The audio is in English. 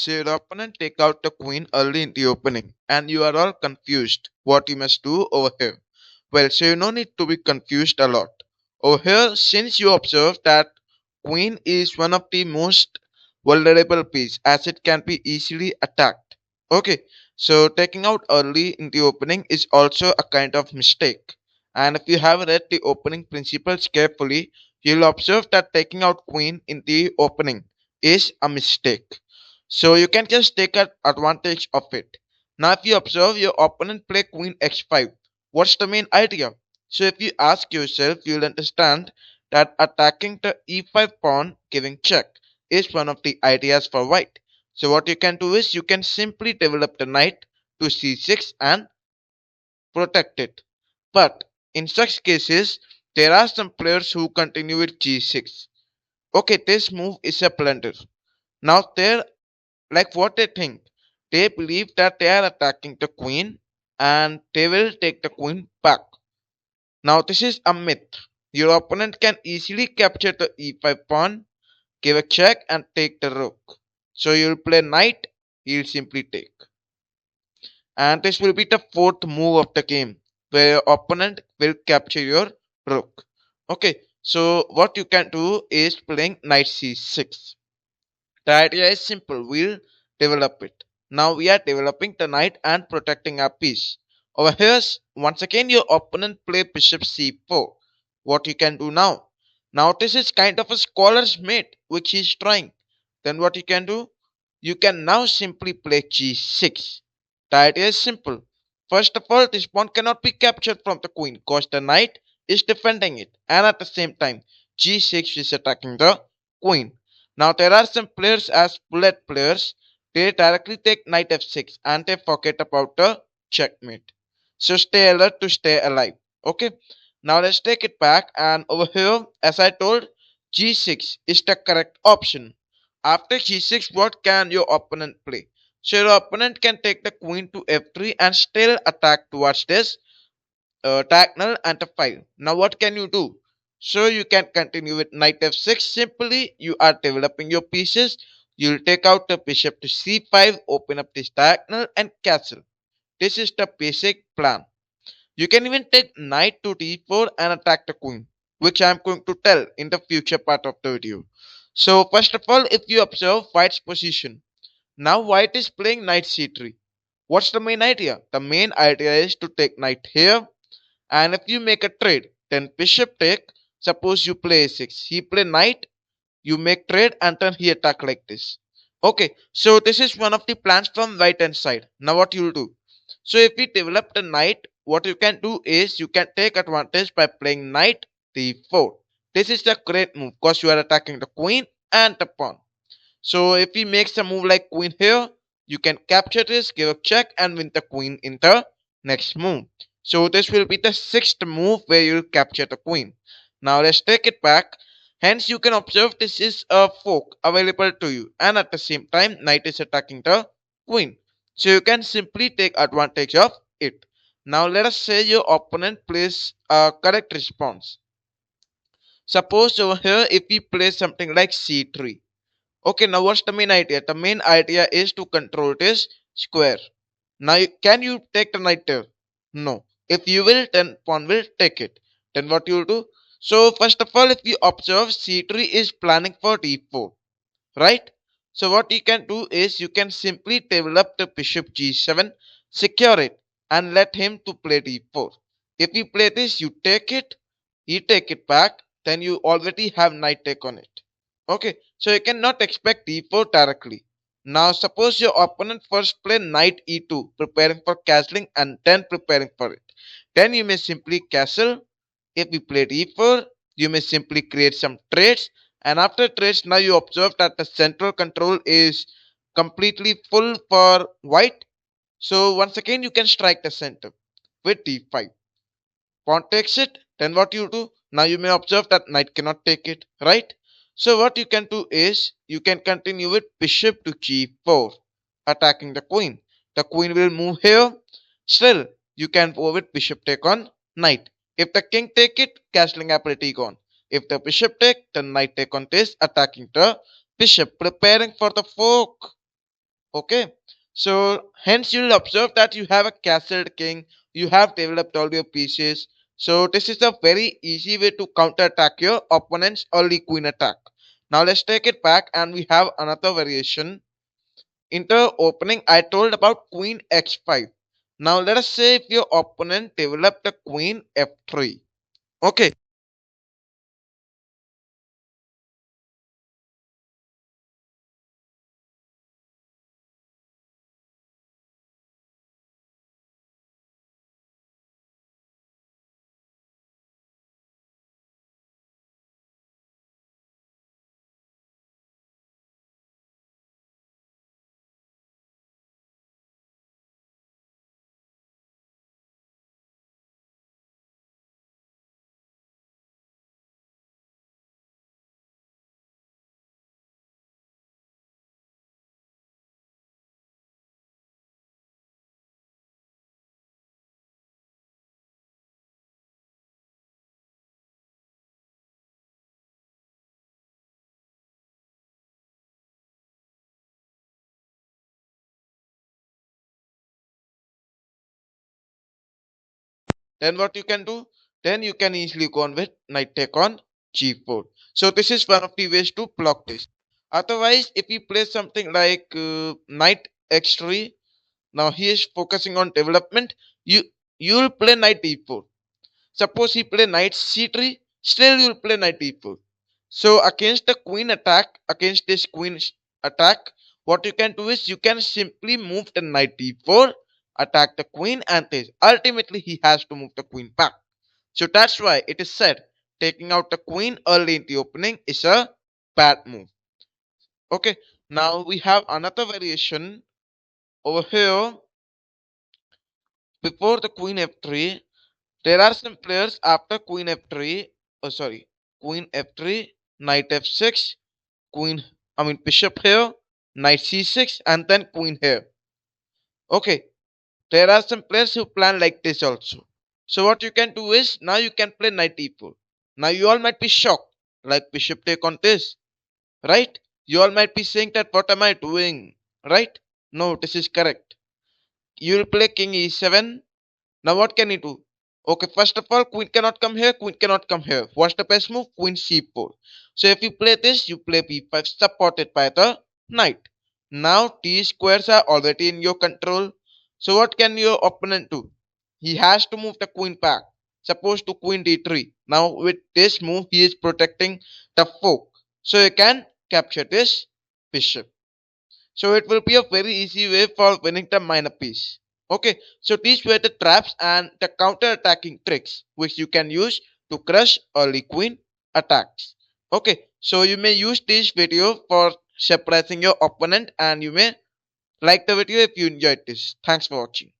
So your opponent take out the queen early in the opening, and you are all confused what you must do over here. Well, so you no need to be confused a lot. Over here, since you observe that queen is one of the most vulnerable piece as it can be easily attacked. Okay, so taking out early in the opening is also a kind of mistake. And if you have read the opening principles carefully, you'll observe that taking out queen in the opening is a mistake. So you can just take advantage of it. Now if you observe your opponent play queen x5, what's the main idea? So if you ask yourself, you'll understand that attacking the e5 pawn giving check is one of the ideas for white. So what you can do is you can simply develop the knight to c6 and protect it. But in such cases, there are some players who continue with g6. Okay, this move is a blunder. Now they're like what they think. They believe that they are attacking the queen and they will take the queen back. Now this is a myth. Your opponent can easily capture the e5 pawn, give a check and take the rook. So you'll play knight, he'll simply take. And this will be the fourth move of the game where your opponent will capture your rook. Okay, so what you can do is playing knight c6. The idea is simple, we'll develop it. Now we are developing the knight and protecting our piece. Over here, once again your opponent play bishop c4. What you can do now? Now this is kind of a scholar's mate which he is trying. Then what you can do? You can now simply play g6. The idea is simple. First of all, this pawn cannot be captured from the queen because the knight is defending it, and at the same time g6 is attacking the queen. Now there are some players as bullet players, they directly take knight f6 and they forget about the checkmate. So stay alert to stay alive. Okay, now let's take it back, and over here as I told, g6 is the correct option. After g6, what can your opponent play? So your opponent can take the queen to f3 and still attack towards this diagonal and a file. Now what can you do? So you can continue with knight f6. Simply you are developing your pieces. You'll take out the bishop to c5, open up this diagonal and castle. This is the basic plan. You can even take knight to d4 and attack the queen, which I am going to tell in the future part of the video. So first of all, if you observe white's position, now white is playing knight c3. What's the main idea? The main idea is to take knight here, and if you make a trade, then bishop take. Suppose you play a6, he play knight, you make trade and then he attack like this. Okay, so this is one of the plans from right hand side. Now what you'll do? So if we develop the knight, what you can do is you can take advantage by playing knight d4. This is the great move because you are attacking the queen and the pawn. So if he makes a move like queen here, you can capture this, give a check and win the queen in the next move. So this will be the sixth move where you'll capture the queen. Now let's take it back. Hence you can observe this is a fork available to you, and at the same time knight is attacking the queen. So you can simply take advantage of it. Now let us say your opponent plays a correct response. Suppose over here if we play something like c3. Okay, now what's the main idea? The main idea is to control this square. Now, can you take the knight there? No. If you will, then pawn will take it. Then what you will do? So, first of all, if you observe, c3 is planning for d4, right? So, what you can do is you can simply develop the bishop g7, secure it, and let him to play d4. If you play this, you take it, he take it back, then you already have knight take on it. Okay, so you cannot expect d4 directly. Now suppose your opponent first play knight e2, preparing for castling and then preparing for it. Then you may simply castle. If you play d4, you may simply create some trades. And after trades, now you observe that the central control is completely full for white. So once again, you can strike the center with d5. Pawn takes it, then what you do? Now you may observe that knight cannot take it, right? So what you can do is you can continue with bishop to g4, attacking the queen. The queen will move here. Still, you can go with bishop take on knight. If the king take it, castling ability gone. If the bishop take, then knight take on this, attacking the bishop, preparing for the fork. Okay, so hence you'll observe that you have a castled king, you have developed all your pieces. So this is a very easy way to counterattack your opponent's early queen attack. Now let's take it back and we have another variation. In the opening I told about queen x5. Now let us say if your opponent developed a queen f3. Okay, then what you can do? Then you can easily go on with knight take on g4. So this is one of the ways to block this. Otherwise, if you play something like knight x3, now he is focusing on development. You'll play knight e4. Suppose he play knight c3, still you'll play knight e4. So against the queen attack, against this queen attack, what you can do is you can simply move the knight d4, attack the queen, and this. Ultimately, he has to move the queen back. So that's why it is said taking out the queen early in the opening is a bad move. Okay, now we have another variation over here. Before the queen f3, there are some players after queen f3. Oh, sorry, queen f3, knight f6, queen, bishop here, knight c6, and then queen here. Okay, there are some players who plan like this also. So what you can do is now you can play knight e4. Now you all might be shocked, like bishop take on this, right? You all might be saying that what am I doing, right? No, this is correct. You will play king e7. Now what can you do? Okay, first of all, queen cannot come here, queen cannot come here. What's the best move? Queen c4. So if you play this, you play b5 supported by the knight. Now t squares are already in your control. So what can your opponent do? He has to move the queen back. Suppose to queen d3. Now with this move, he is protecting the fork. So you can capture this bishop. So it will be a very easy way for winning the minor piece. Okay, so these were the traps and the counter attacking tricks which you can use to crush early queen attacks. Okay, so you may use this video for surprising your opponent and you may like the video if you enjoyed this. Thanks for watching.